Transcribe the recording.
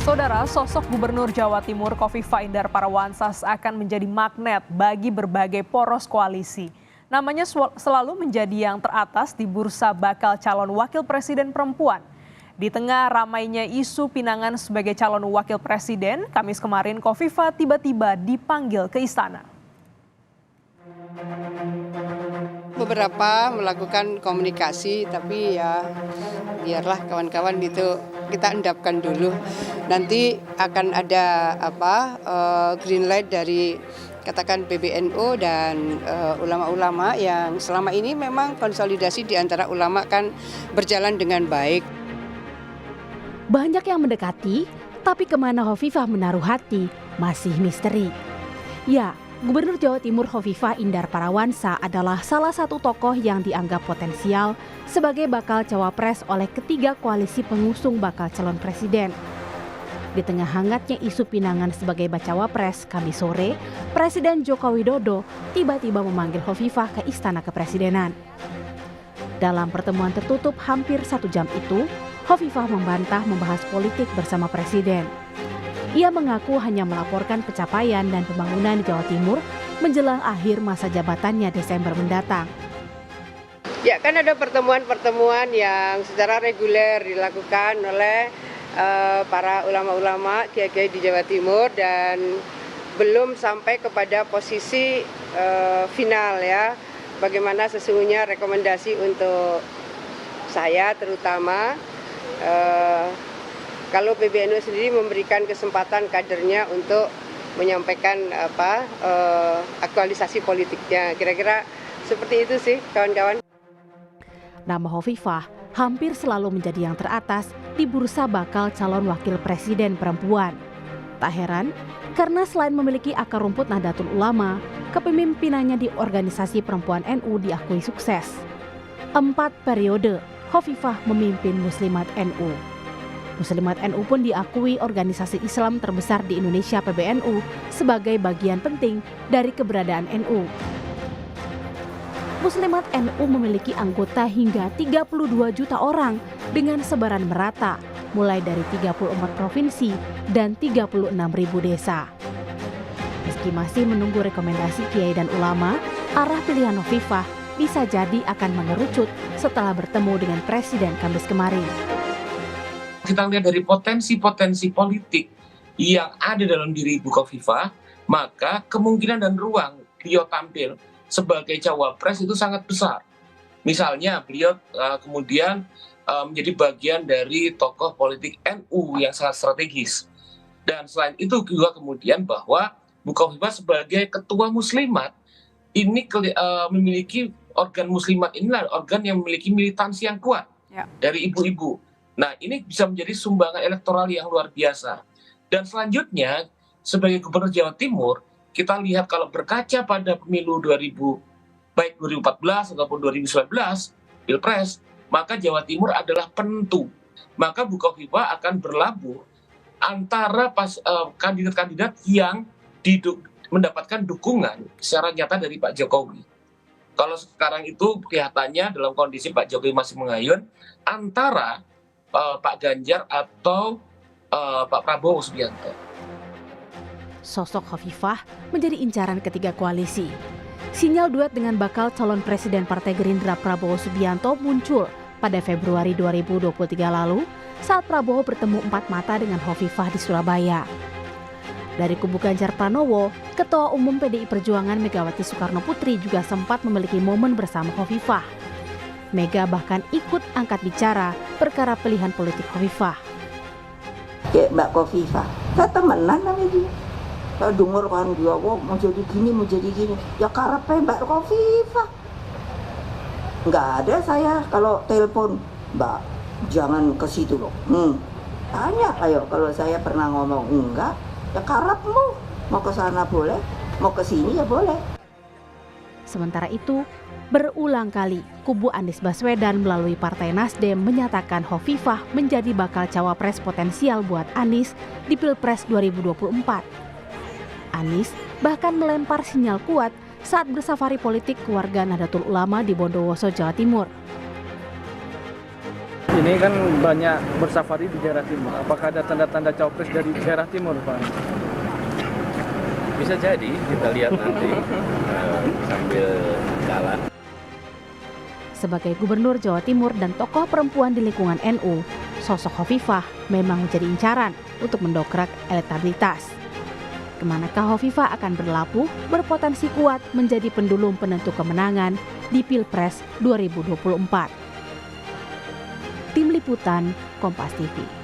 Saudara, sosok Gubernur Jawa Timur Khofifah Indar Parawansa akan menjadi magnet bagi berbagai poros koalisi. Namanya selalu menjadi yang teratas di bursa bakal calon wakil presiden perempuan. Di tengah ramainya isu pinangan sebagai calon wakil presiden, Kamis kemarin Khofifah tiba-tiba dipanggil ke istana. Beberapa melakukan komunikasi, tapi ya biarlah kawan-kawan itu kita endapkan dulu. Nanti akan ada green light dari katakan PBNU dan ulama-ulama yang selama ini memang konsolidasi di antara ulama kan berjalan dengan baik. Banyak yang mendekati, tapi kemana Khofifah menaruh hati masih misteri. Ya, Gubernur Jawa Timur Khofifah Indar Parawansa adalah salah satu tokoh yang dianggap potensial sebagai bakal cawapres oleh ketiga koalisi pengusung bakal calon presiden. Di tengah hangatnya isu pinangan sebagai bacawa pres, Kamis sore, Presiden Joko Widodo tiba-tiba memanggil Khofifah ke Istana Kepresidenan. Dalam pertemuan tertutup hampir 1 jam itu, Khofifah membantah membahas politik bersama Presiden. Ia mengaku hanya melaporkan pencapaian dan pembangunan di Jawa Timur menjelang akhir masa jabatannya Desember mendatang. Ya kan ada pertemuan-pertemuan yang secara reguler dilakukan oleh para ulama-ulama kiai-kiai di Jawa Timur dan belum sampai kepada posisi final ya. Bagaimana sesungguhnya rekomendasi untuk saya terutama kalau PBNU sendiri memberikan kesempatan kadernya untuk menyampaikan aktualisasi politiknya. Kira-kira seperti itu sih kawan-kawan. Nama Khofifah hampir selalu menjadi yang teratas di bursa bakal calon wakil presiden perempuan. Tak heran, karena selain memiliki akar rumput Nahdlatul Ulama, kepemimpinannya di organisasi perempuan NU diakui sukses. 4 periode Khofifah memimpin Muslimat NU. Muslimat NU pun diakui organisasi Islam terbesar di Indonesia PBNU sebagai bagian penting dari keberadaan NU. Muslimat NU memiliki anggota hingga 32 juta orang dengan sebaran merata, mulai dari 34 provinsi dan 36.000 desa. Meski masih menunggu rekomendasi kiai dan ulama, arah pilihan Khofifah bisa jadi akan mengerucut setelah bertemu dengan Presiden Kamis kemarin. Kita lihat dari potensi-potensi politik yang ada dalam diri Ibu Khofifah, maka kemungkinan dan ruang beliau tampil sebagai cawapres itu sangat besar. Misalnya beliau kemudian menjadi bagian dari tokoh politik NU yang sangat strategis. Dan selain itu juga kemudian bahwa Bu Khofifah sebagai ketua Muslimat ini memiliki organ Muslimat inilah organ yang memiliki militansi yang kuat dari ibu-ibu. Nah, ini bisa menjadi sumbangan elektoral yang luar biasa. Dan selanjutnya, sebagai Gubernur Jawa Timur, kita lihat kalau berkaca pada pemilu 2014 ataupun 2019, Pilpres, maka Jawa Timur adalah penentu. Maka Bu Khofifah akan berlabuh antara kandidat-kandidat yang mendapatkan dukungan secara nyata dari Pak Jokowi. Kalau sekarang itu kelihatannya dalam kondisi Pak Jokowi masih mengayun antara Pak Ganjar atau Pak Prabowo Subianto. Sosok Khofifah menjadi incaran ketiga koalisi. Sinyal duet dengan bakal calon presiden Partai Gerindra Prabowo Subianto muncul pada Februari 2023 lalu saat Prabowo bertemu 4 mata dengan Khofifah di Surabaya. Dari kubu Ganjar Pranowo, Ketua Umum PDI Perjuangan Megawati Soekarno Putri juga sempat memiliki momen bersama Khofifah. Mega bahkan ikut angkat bicara perkara pilihan politik Khofifah. Ya Mbak Khofifah, saya temenan sama dia. Saya dengar kan dia, mau jadi gini. Ya karepnya Mbak Khofifah. Nggak ada saya kalau telepon, Mbak jangan ke situ loh. Tanya ayo kalau saya pernah ngomong enggak, ya karepmu. Mau ke sana boleh, mau ke sini ya boleh. Sementara itu, berulang kali kubu Anies Baswedan melalui Partai Nasdem menyatakan Khofifah menjadi bakal cawapres potensial buat Anies di Pilpres 2024. Anies bahkan melempar sinyal kuat saat bersafari politik keluarga Nahdlatul Ulama di Bondowoso, Jawa Timur. Ini kan banyak bersafari di daerah timur. Apakah ada tanda-tanda cawapres dari daerah timur, Pak? Bisa jadi, kita lihat nanti sambil jalan. Sebagai Gubernur Jawa Timur dan tokoh perempuan di lingkungan NU, sosok Hovifah memang menjadi incaran untuk mendongkrak elektabilitas. Kemanakah Hovifah akan berlabuh berpotensi kuat menjadi pendulum penentu kemenangan di Pilpres 2024. Tim Liputan Kompas TV.